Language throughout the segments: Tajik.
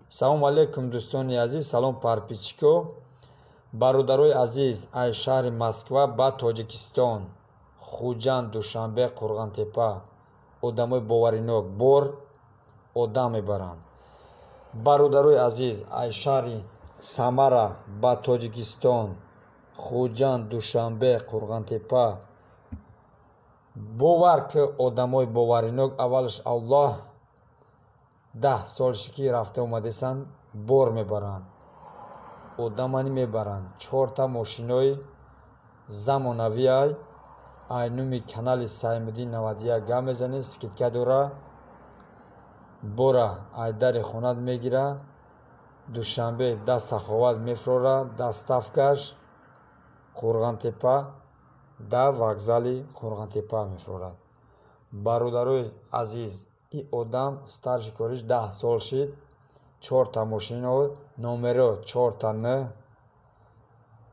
салому алайкум дӯстони азиз, салом парпичко, бародарои азиз, аз шаҳри Москва ба Тоҷикистон, Хуҷанд, Душанбе, Қурғантепа одамои боваринок бор одам мебаранд. Бародарои азиз, аз шаҳри Самара ба Тоҷикистон, Хуҷанд, Душанбе, Қурғантепа бовар ки одамои боваринок аввалаш Аллоҳ 10 солшики рафта омадесанд, бор мебаранд. Одамани мебаранд 4 мошинои замонавиай айнуми канали Саймуддин 91 га мезанед, скидка дора, бора айдари хонат мегира, Душанбе да Саховат мефрора, да Ставкаш, Қурғантепа да вокзали Қурғантепа мефрорад. Бародарои азиз, ин одам стажи кориш 10 сол шид, 4 мошино, номеро 4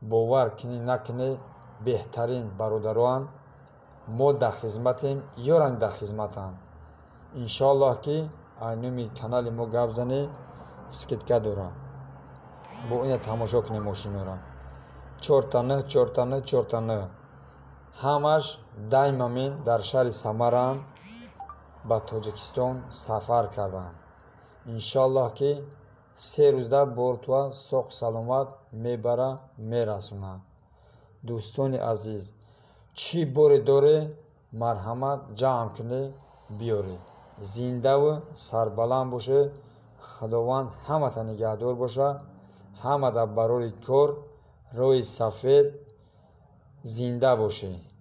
бовар кини накини беҳтарин бародароам, мо да хизматем, ёранг да хизматанд. Иншоаллоҳ ки айнуми канали мо гап зани, скидка дора. Бо ина тамошо кунем мошинора 4 ҳамаш даймамин дар шаҳри Самаран ба Тоҷикистон сафар карданд. Иншоаллоҳ ки 3 рӯзда бортуа соғ саломат мебара мерасона. Дӯстони азиз, чӣ боре доре марҳамат ҷамъ кунӣ биёрӣ. Зиндаву сарбаланд боше. Худованд ҳамата нигаҳдор боша. Ҳамада барори кор роҳи сафед зинда бошед.